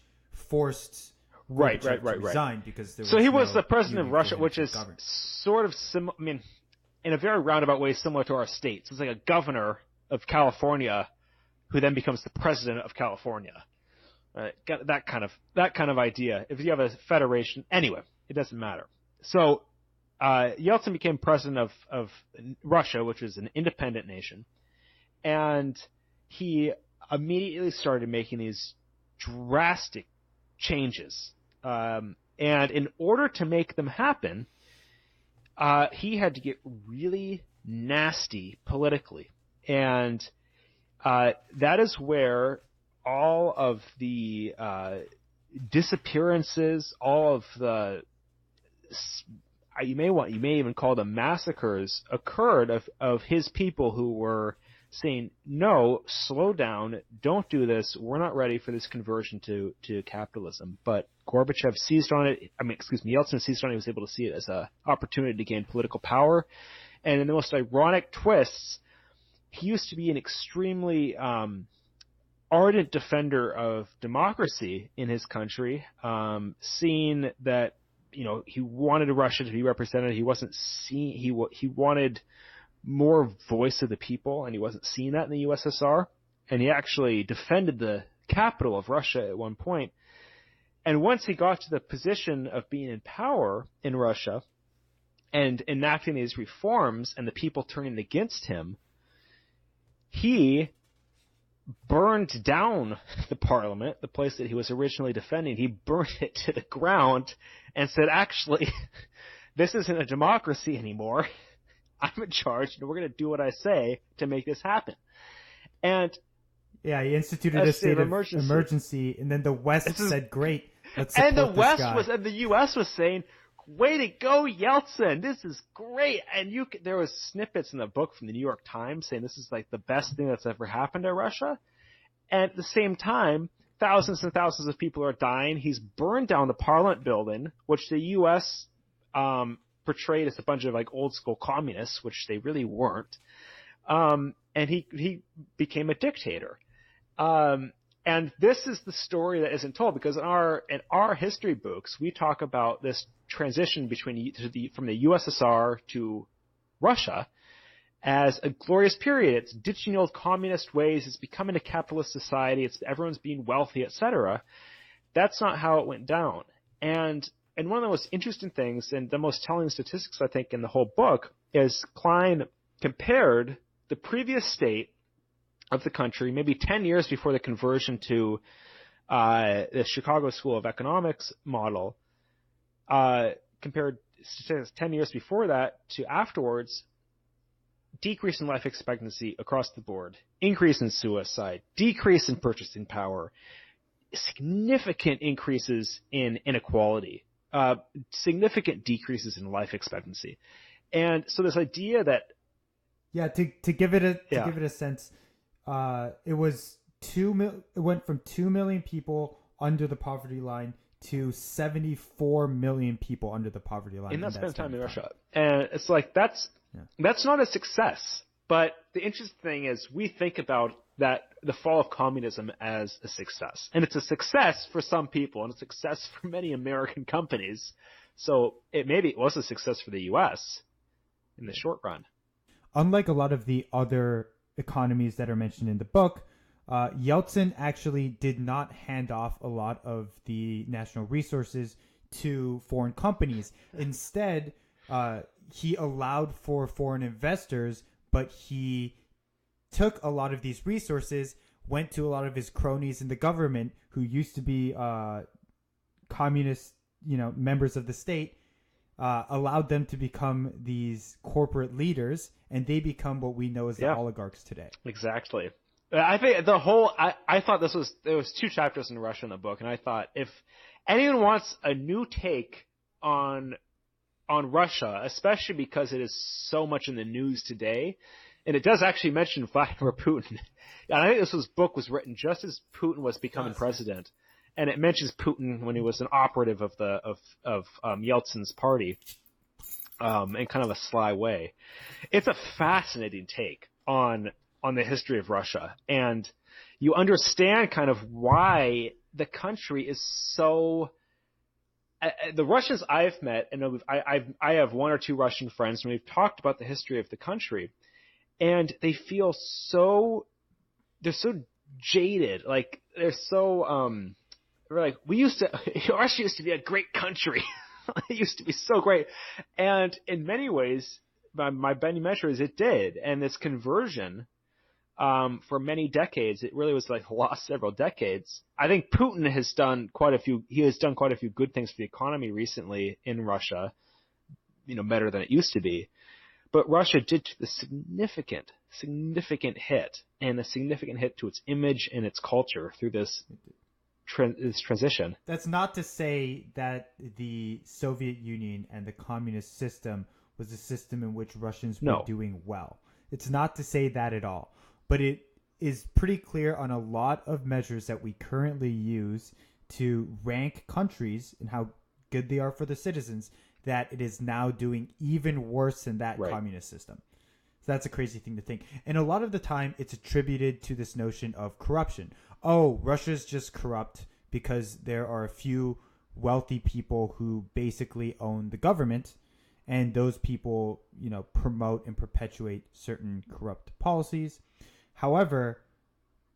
forced Gorbachev to resign because there was he was the president of Russia, which is sort of in a very roundabout way similar to our states. It's like a governor of California who then becomes the president of California. Got that kind of idea. If you have a federation, anyway, it doesn't matter. So Yeltsin became president of Russia, which is an independent nation, and he immediately started making these drastic changes. And in order to make them happen, he had to get really nasty politically. And that is where all of the disappearances, all of the you may even call them massacres, occurred of his people who were saying, no, slow down, don't do this, we're not ready for this conversion to capitalism. But Gorbachev seized on it, Yeltsin seized on it, he was able to see it as an opportunity to gain political power. And in the most ironic twists, he used to be an extremely ardent defender of democracy in his country, seeing that, he wanted Russia to be represented. He wasn't seeing, he wanted more voice of the people, and he wasn't seeing that in the USSR. And he actually defended the capital of Russia at one point. And once he got to the position of being in power in Russia and enacting these reforms and the people turning against him, he burned down the parliament, the place that he was originally defending. He burned it to the ground and said, actually, this isn't a democracy anymore. I'm in charge, and we're going to do what I say to make this happen. And he instituted a state of emergency, and then the West said, great, let's support and the this West guy. And the U.S. was saying, way to go, Yeltsin, this is great. And there was snippets in the book from the New York Times saying this is like the best thing that's ever happened to Russia. And at the same time, thousands and thousands of people are dying. He's burned down the Parliament building, which the U.S. Portrayed as a bunch of like old school communists, which they really weren't. and he became a dictator. And this is the story that isn't told, because in our history books we talk about this transition from the USSR to Russia as a glorious period. It's ditching the old communist ways. It's becoming a capitalist society. It's everyone's being wealthy, etc. That's not how it went down. And one of the most interesting things and the most telling statistics, I think, in the whole book is Klein compared the previous state of the country, maybe 10 years before the conversion to the Chicago School of Economics model, compared 10 years before that to afterwards. Decrease in life expectancy across the board, increase in suicide, decrease in purchasing power, significant increases in inequality, significant decreases in life expectancy. And so this idea that to give it a sense, it went from 2 million people under the poverty line to 74 million people under the poverty line in that span of time in Russia. And it's like that's not a success. But the interesting thing is we think about the fall of communism as a success. And it's a success for some people and a success for many American companies. So maybe it was a success for the U.S. in the short run. Unlike a lot of the other economies that are mentioned in the book, Yeltsin actually did not hand off a lot of the national resources to foreign companies. Instead, he allowed for foreign investors, but he took a lot of these resources, went to a lot of his cronies in the government who used to be communist, members of the state, allowed them to become these corporate leaders, and they become what we know as the oligarchs today. Exactly. I think I thought there was 2 chapters in Russia in the book, and I thought if anyone wants a new take on Russia, especially because it is so much in the news today, and it does actually mention Vladimir Putin. And I think this book was written just as Putin was becoming president, and it mentions Putin when he was an operative of Yeltsin's party, in kind of a sly way. It's a fascinating take on the history of Russia, and you understand kind of why the country is so. The Russians I've met, and I have 1 or 2 Russian friends, and we've talked about the history of the country, and they feel they're so jaded, like they're so we're like Russia used to be a great country. It used to be so great, and in many ways, by many measures, it did, and this conversion. For many decades, it really was like the last several decades. I think Putin has done quite a few good things for the economy recently in Russia, better than it used to be. But Russia did the significant hit, and a significant hit to its image and its culture through this transition. That's not to say that the Soviet Union and the communist system was a system in which Russians were doing well. It's not to say that at all. But it is pretty clear on a lot of measures that we currently use to rank countries and how good they are for the citizens that it is now doing even worse than that communist system. So that's a crazy thing to think. And a lot of the time it's attributed to this notion of corruption. Oh, Russia's just corrupt because there are a few wealthy people who basically own the government, and those people, promote and perpetuate certain corrupt policies. However,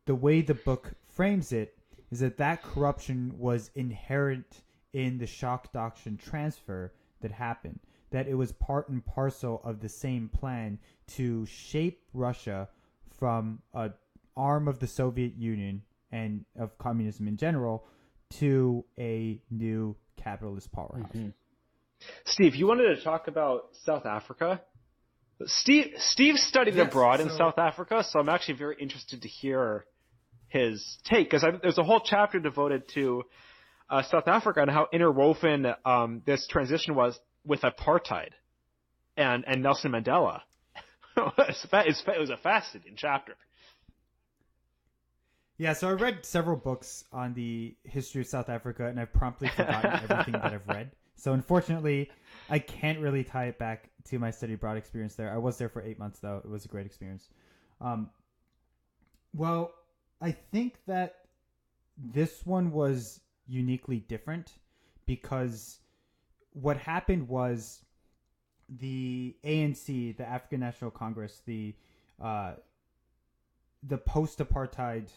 the way the book frames it is that corruption was inherent in the Shock Doctrine transfer that happened, that it was part and parcel of the same plan to shape Russia from an arm of the Soviet Union and of communism in general to a new capitalist powerhouse. Mm-hmm. Steve, you wanted to talk about South Africa? Steve studied abroad in South Africa, so I'm actually very interested to hear his take, because there's a whole chapter devoted to South Africa and how interwoven this transition was with apartheid and Nelson Mandela. It was a fascinating chapter. Yeah, so I read several books on the history of South Africa, and I've promptly forgotten everything that I've read. So unfortunately, I can't really tie it back to my study abroad experience there. I was there for 8 months, though. It was a great experience. Um, well, I think that this one was uniquely different because what happened was the ANC, the African National Congress, uh, the post-apartheid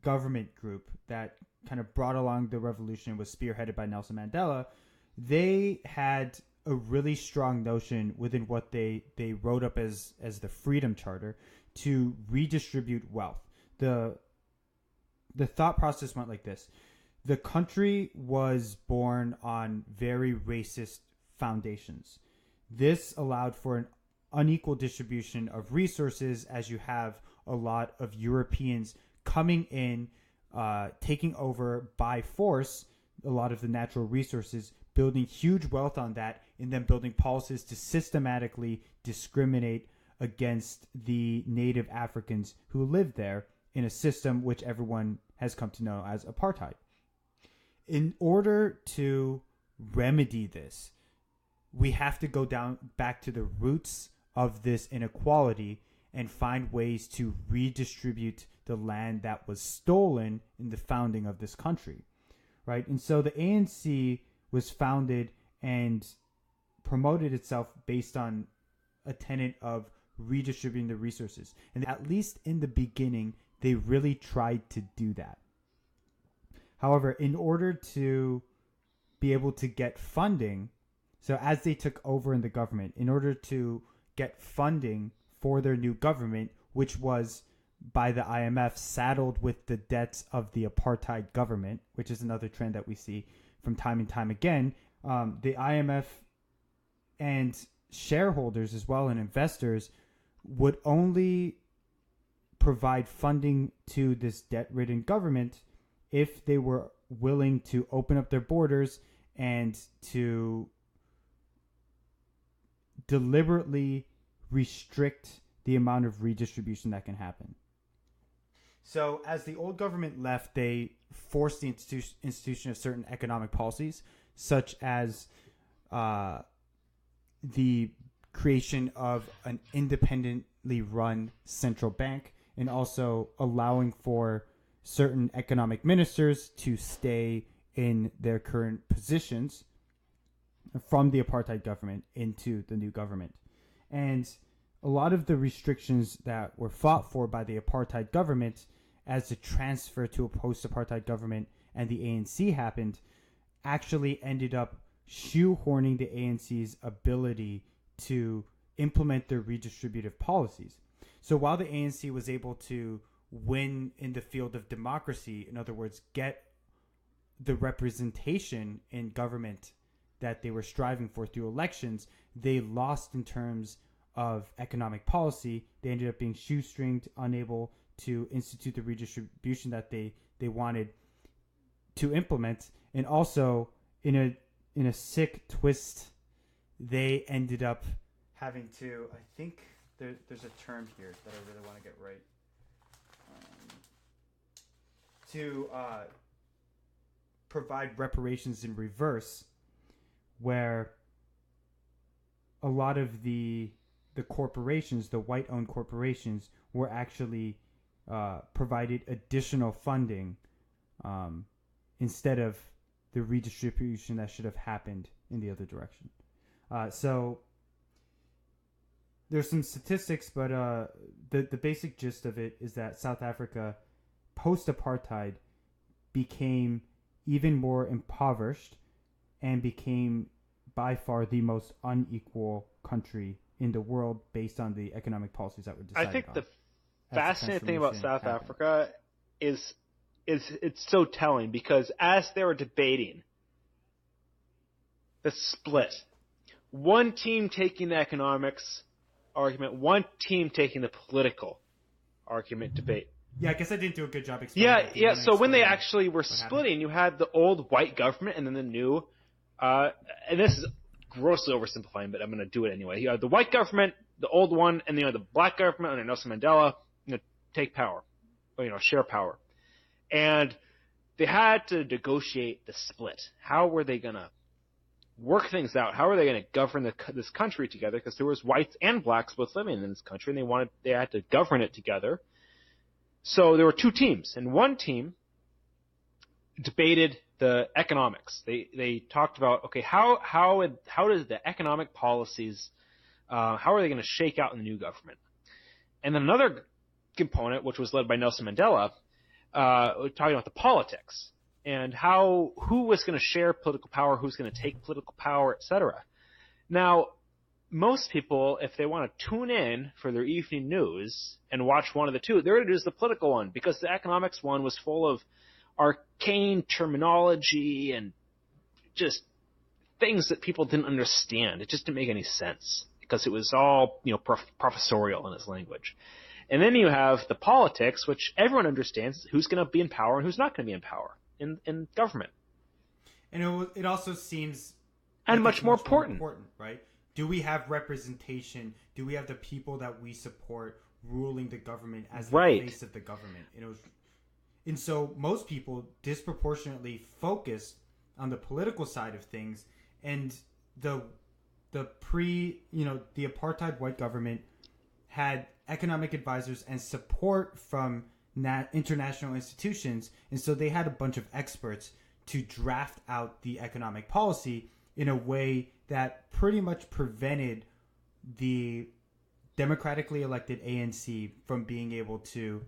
government group that kind of brought along the revolution, was spearheaded by Nelson Mandela. They had a really strong notion within what they wrote up as the Freedom Charter to redistribute wealth. The thought process went like this: the country was born on very racist foundations. This allowed for an unequal distribution of resources, as you have a lot of Europeans coming in, taking over by force a lot of the natural resources, building huge wealth on that, and then building policies to systematically discriminate against the native Africans who lived there in a system which everyone has come to know as apartheid. In order to remedy this, we have to go back to the roots of this inequality and find ways to redistribute the land that was stolen in the founding of this country, right? And so the ANC was founded and promoted itself based on a tenet of redistributing the resources. And at least in the beginning, they really tried to do that. However, in order to be able to get funding, so as they took over in the government, in order to get funding for their new government, which was by the IMF saddled with the debts of the apartheid government, which is another trend that we see from time and time again, the IMF and shareholders as well and investors would only provide funding to this debt-ridden government if they were willing to open up their borders and to deliberately restrict the amount of redistribution that can happen. So as the old government left, they forced the institution of certain economic policies, such as the creation of an independently run central bank, and also allowing for certain economic ministers to stay in their current positions from the apartheid government into the new government. And a lot of the restrictions that were fought for by the apartheid government as the transfer to a post-apartheid government and the ANC happened actually ended up shoehorning the ANC's ability to implement their redistributive policies. So while the ANC was able to win in the field of democracy, in other words, get the representation in government that they were striving for through elections, they lost in terms of economic policy. They ended up being shoestringed, unable to institute the redistribution that they wanted to implement. And also, in a sick twist, they ended up having to, I think there's a term here that I really want to get right, to provide reparations in reverse, where a lot of the corporations, the white-owned corporations, were actually provided additional funding instead of the redistribution that should have happened in the other direction. So there's some statistics, but the basic gist of it is that South Africa, post-apartheid, became even more impoverished and became by far the most unequal country in the world based on the economic policies that were decided on. I think the fascinating thing about South Africa is it's so telling, because as they were debating the split, one team taking the economics argument, one team taking the political argument debate. Yeah, I guess I didn't do a good job explaining. Yeah. So when they actually were splitting, you had the old white government and then the new, and this is grossly oversimplifying, but I'm going to do it anyway. You had the white government, the old one, and then you had the black government under Nelson Mandela, take power, or, share power. And they had to negotiate the split. How were they going to work things out. How are they going to govern this country together? Because there was whites and blacks both living in this country, and they had to govern it together. So there were two teams, and one team debated the economics. They talked about, okay, how does the economic policies, how are they going to shake out in the new government? And then another component, which was led by Nelson Mandela, talking about the politics and who was going to share political power, who's going to take political power, etc. Now, most people, if they want to tune in for their evening news and watch one of the two, they're going to choose the political one, because the economics one was full of arcane terminology and just things that people didn't understand. It just didn't make any sense because it was all, professorial in its language. And then you have the politics, which everyone understands who's going to be in power and who's not going to be in power in government. And it also seems and much more important, right? Do we have representation? Do we have the people that we support ruling the government as the face of the government? And so most people disproportionately focus on the political side of things, and the apartheid white government had economic advisors and support from international institutions, and so they had a bunch of experts to draft out the economic policy in a way that pretty much prevented the democratically elected ANC from being able to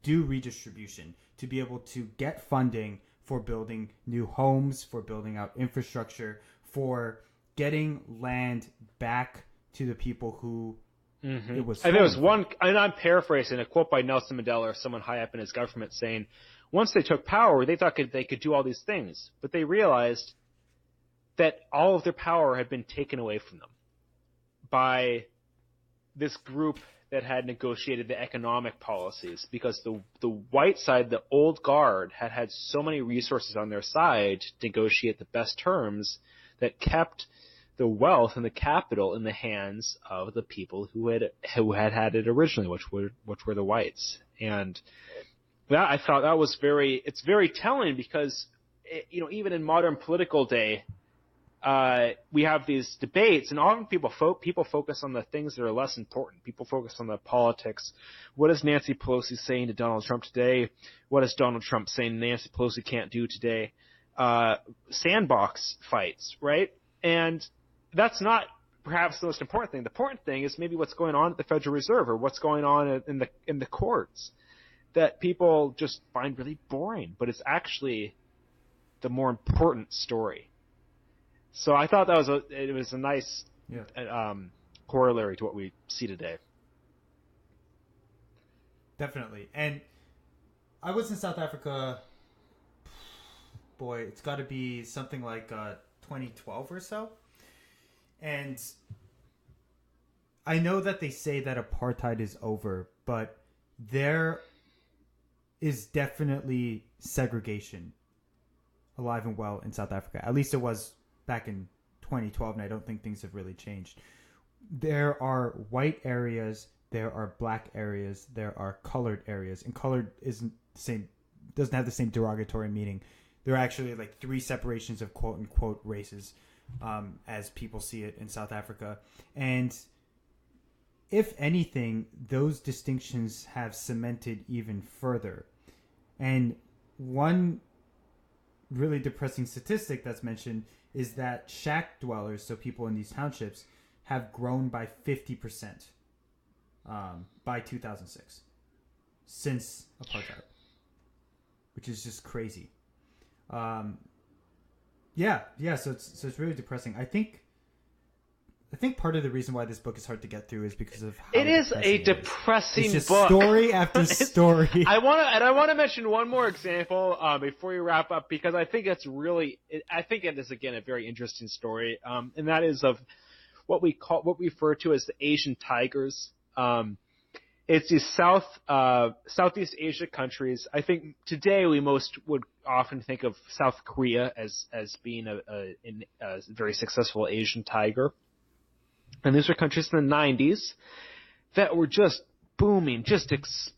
do redistribution, to be able to get funding for building new homes, for building out infrastructure, for getting land back to the people who it was. And there was one, and I'm paraphrasing, a quote by Nelson Mandela or someone high up in his government saying, once they took power, they thought they could do all these things, but they realized that all of their power had been taken away from them by this group that had negotiated the economic policies, because the white side, the old guard, had so many resources on their side to negotiate the best terms that kept the wealth and the capital in the hands of the people who had it originally, which were the whites. And that, I thought that was it's very telling, because even in modern political day, we have these debates, and often people focus on the things that are less important. People focus on the politics. What is Nancy Pelosi saying to Donald Trump today? What is Donald Trump saying Nancy Pelosi can't do today? Sandbox fights, right? And that's not perhaps the most important thing. The important thing is maybe what's going on at the Federal Reserve, or what's going on in the courts, that people just find really boring, but it's actually the more important story. So I thought it was a nice corollary to what we see today. Definitely. And I was in South Africa, boy, it's got to be something like 2012 or so. And I know that they say that apartheid is over, but there is definitely segregation alive and well in South Africa. At least it was back in 2012, and I don't think things have really changed. There are white areas, there are black areas, there are colored areas, and colored isn't the same, doesn't have the same derogatory meaning. There are actually like three separations of quote unquote races, as people see it in South Africa. And if anything, those distinctions have cemented even further. And one really depressing statistic that's mentioned is that shack dwellers, so people in these townships, have grown by 50% by 2006 since apartheid, which is just crazy. So it's really depressing. I think part of the reason why this book is hard to get through is because of how it is a depressing it's just book. Story after story. I want to mention one more example before you wrap up, because I think it is again a very interesting story, and that is of what we refer to as the Asian tigers. It's these Southeast Asia countries. I think today we most would often think of South Korea as being a very successful Asian tiger. And these were countries in the 90s that were just booming, just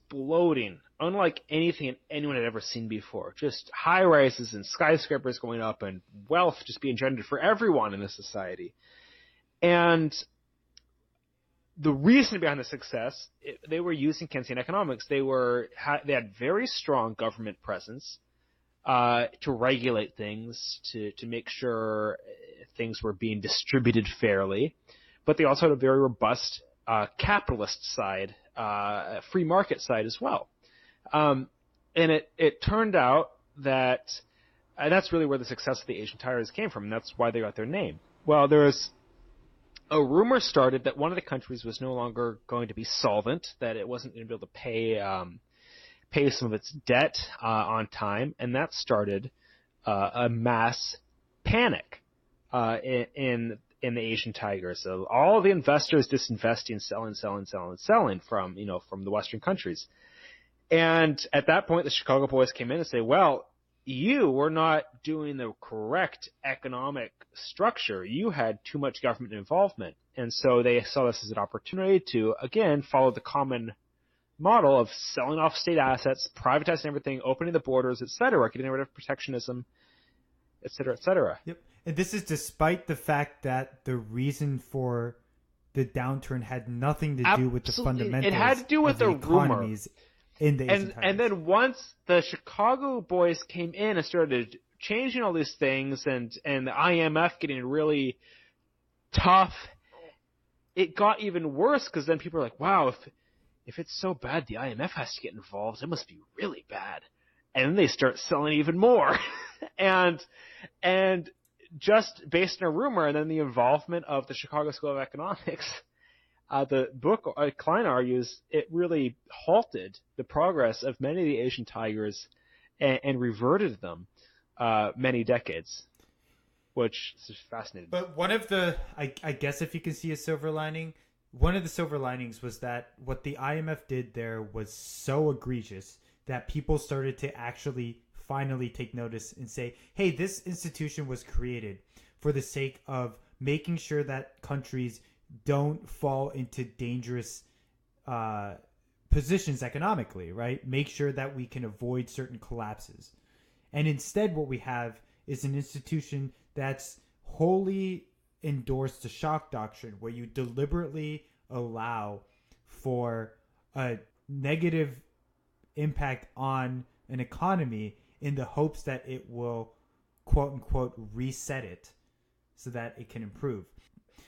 exploding, unlike anything anyone had ever seen before. Just high rises and skyscrapers going up and wealth just being generated for everyone in the society. And the reason behind the success, they were using Keynesian economics. They had very strong government presence to regulate things, to make sure things were being distributed fairly. But they also had a very robust capitalist side, free market side as well. And it turned out that that's really where the success of the Asian Tigers came from, and that's why they got their name. Well, there was a rumor started that one of the countries was no longer going to be solvent, that it wasn't going to be able to pay some of its debt on time, and that started a mass panic in the Asian Tigers. So all the investors disinvesting, selling from the Western countries. And at that point, the Chicago boys came in and say, well, you were not doing the correct economic structure. You had too much government involvement. And so they saw this as an opportunity to, again, follow the common model of selling off state assets, privatizing everything, opening the borders, et cetera, getting rid of protectionism, et cetera, et cetera. Yep. And this is despite the fact that the reason for the downturn had nothing to do with the fundamentals. It had to do with the economies in the Asian Tigers. And then once the Chicago boys came in and started changing all these things, and the IMF getting really tough, it got even worse, because then people are like, wow, if it's so bad the IMF has to get involved, it must be really bad. And then they start selling even more. and just based on a rumor, and then the involvement of the Chicago School of Economics, the book, Klein argues, it really halted the progress of many of the Asian Tigers and reverted them many decades, which is fascinating. But one of the, I guess if you can see a silver lining, one of the silver linings was that what the IMF did there was so egregious that people started to actually finally take notice and say, hey, this institution was created for the sake of making sure that countries don't fall into dangerous positions economically, right? Make sure that we can avoid certain collapses. And instead what we have is an institution that's wholly endorsed the Shock Doctrine, where you deliberately allow for a negative impact on an economy in the hopes that it will, quote unquote, reset it so that it can improve.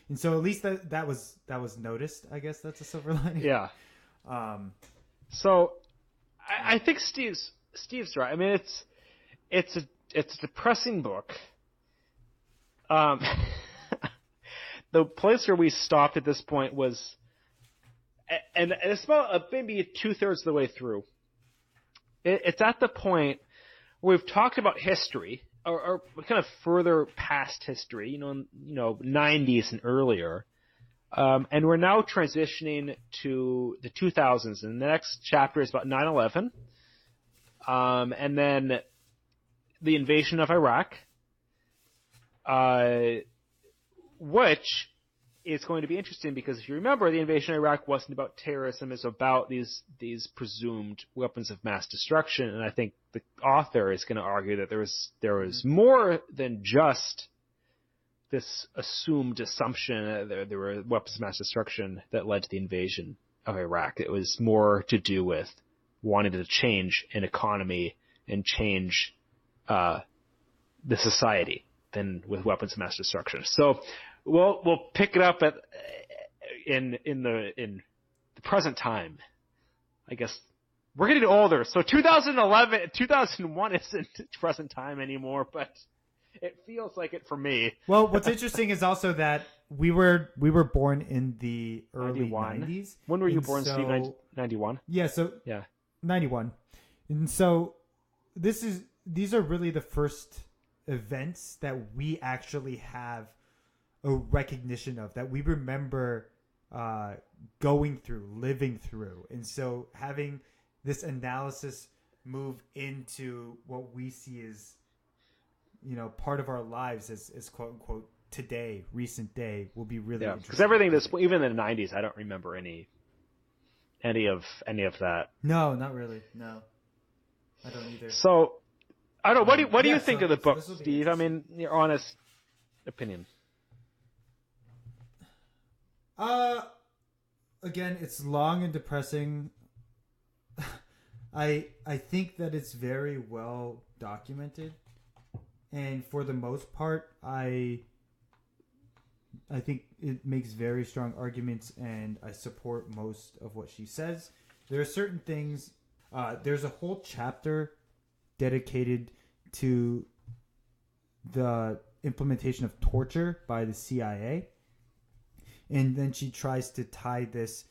And so at least that was noticed. I guess that's a silver lining. Yeah. So I think Steve's right. I mean, it's a depressing book. The place where we stopped at this point was, and it's about maybe 2/3 of the way through. It's at the point where we've talked about history, or kind of further past history, 90s and earlier, and we're now transitioning to the 2000s. And the next chapter is about 9/11, and then the invasion of Iraq, which is going to be interesting, because if you remember, the invasion of Iraq wasn't about terrorism; it's about these presumed weapons of mass destruction. And I think the author is going to argue that there was more than just this assumed assumption that there were weapons of mass destruction that led to the invasion of Iraq. It was more to do with wanting to change an economy and change the society than with weapons of mass destruction. So we'll pick it up in the present time. I guess we're getting older, so 2001 isn't present time anymore, but it feels like it for me. Well, what's interesting is also that we were born in the early 90s. When were you born, Steve? 91? Yeah, so 91. And so these are really the first events that we actually have a recognition of, that we remember going through, living through. And so having this analysis move into what we see as, part of our lives as quote unquote today, recent day, will be really interesting. Because everything even in the 90s, I don't remember any any of that. No, not really. No, I don't either. So, I don't know. What do you think of the book, this will be Steve? I mean, your honest opinion. Again, it's long and depressing. I think that it's very well documented, and for the most part, I think it makes very strong arguments, and I support most of what she says. There are certain things. There's a whole chapter dedicated to the implementation of torture by the CIA. And then she tries to tie this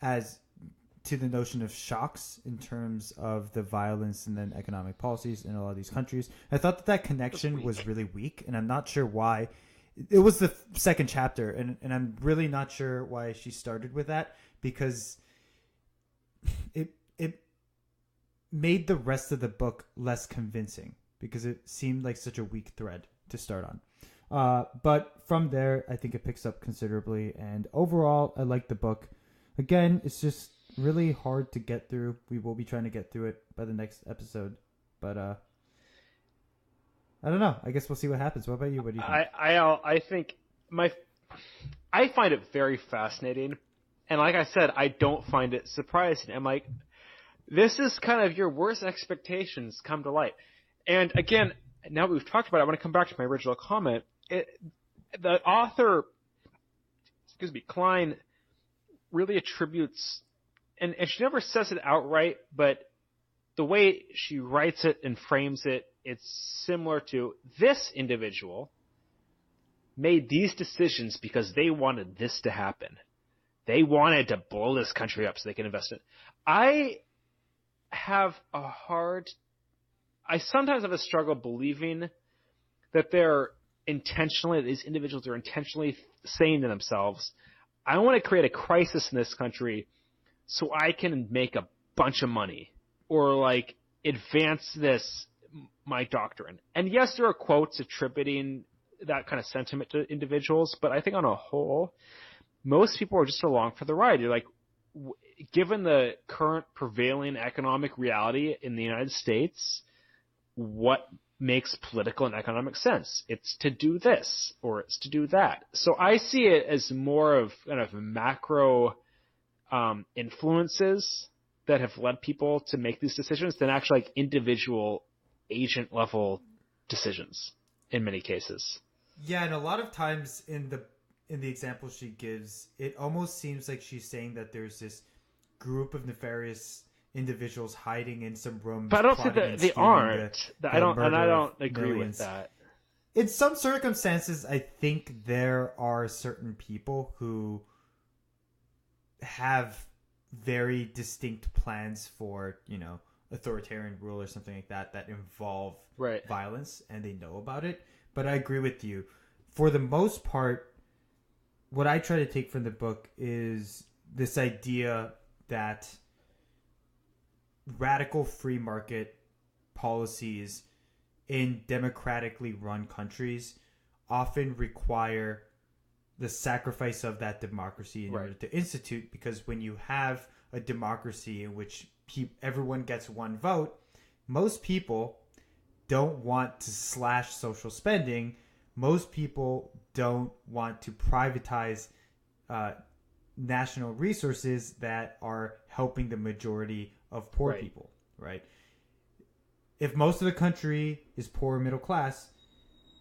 as to the notion of shocks in terms of the violence and then economic policies in a lot of these countries. I thought that connection was really weak, and I'm not sure why. It was the second chapter, and I'm really not sure why she started with that, because it made the rest of the book less convincing, because it seemed like such a weak thread to start on. But from there, I think it picks up considerably. And overall, I like the book. Again, it's just really hard to get through. We will be trying to get through it by the next episode. But I don't know. I guess we'll see what happens. What about you? What do you think? I think I find it very fascinating. And like I said, I don't find it surprising. I'm like, this is kind of your worst expectations come to light. And again, now that we've talked about it, I want to come back to my original comment. The author, Klein, really attributes, and she never says it outright, but the way she writes it and frames it, it's similar to, this individual made these decisions because they wanted this to happen. They wanted to blow this country up so they can invest in it. I sometimes have a struggle believing that these individuals are intentionally saying to themselves, I want to create a crisis in this country so I can make a bunch of money, or like advance my doctrine. And yes, there are quotes attributing that kind of sentiment to individuals, but I think on a whole, most people are just along for the ride. You're like, given the current prevailing economic reality in the United States, what makes political and economic sense? It's to do this, or it's to do that. So I see it as more of kind of macro influences that have led people to make these decisions than actually like individual agent level decisions in many cases. Yeah, and a lot of times in the example she gives, it almost seems like she's saying that there's this group of nefarious individuals hiding in some room. But I don't think that they aren't. I don't agree with that. In some circumstances, I think there are certain people who have very distinct plans for, authoritarian rule or something like that involve violence, and they know about it. But I agree with you. For the most part, what I try to take from the book is this idea that radical free market policies in democratically run countries often require the sacrifice of that democracy in order to institute, because when you have a democracy in which everyone gets one vote, most people don't want to slash social spending. Most people don't want to privatize national resources that are helping the majority of poor people, right? If most of the country is poor and middle class,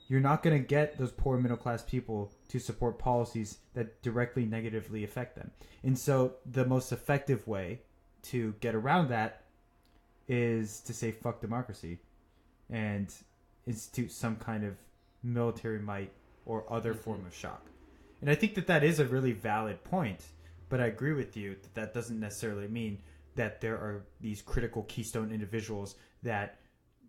you're not going to get those poor and middle class people to support policies that directly negatively affect them. And so the most effective way to get around that is to say fuck democracy and institute some kind of military might or other form of shock. And I think that is a really valid point, but I agree with you that doesn't necessarily mean that there are these critical keystone individuals that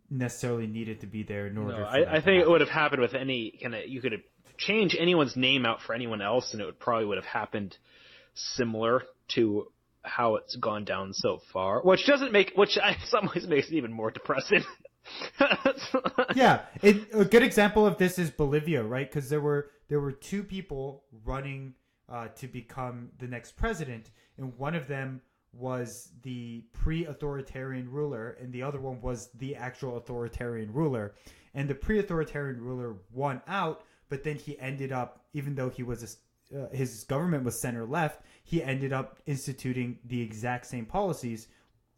necessarily needed to be there in order. No, I think it would have happened with any kind of, you could have changed anyone's name out for anyone else, and it would have happened similar to how it's gone down so far, which in some ways makes it even more depressing. Yeah, a good example of this is Bolivia, right? Because there were two people running to become the next president, and one of them was the pre-authoritarian ruler, and the other one was the actual authoritarian ruler. And the pre-authoritarian ruler won out, but then he ended up, even though he was his government was center left, he ended up instituting the exact same policies.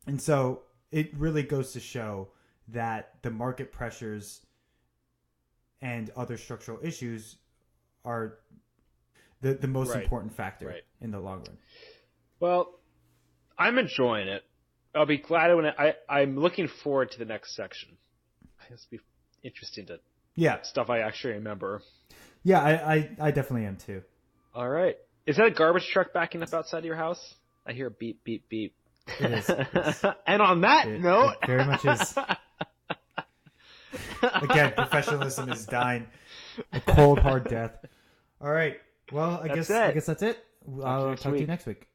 And so it really goes to show that the market pressures and other structural issues are the most important factor in the long run. Well, I'm enjoying it. I'll be glad when I'm looking forward to the next section. It's be interesting to stuff I actually remember. Yeah, I definitely am too. All right. Is that a garbage truck backing up outside of your house? I hear a beep, beep, beep. It is. And on that note... It very much is. Again, professionalism is dying a cold, hard death. All right. Well, I guess that's it. I'll talk to you next week.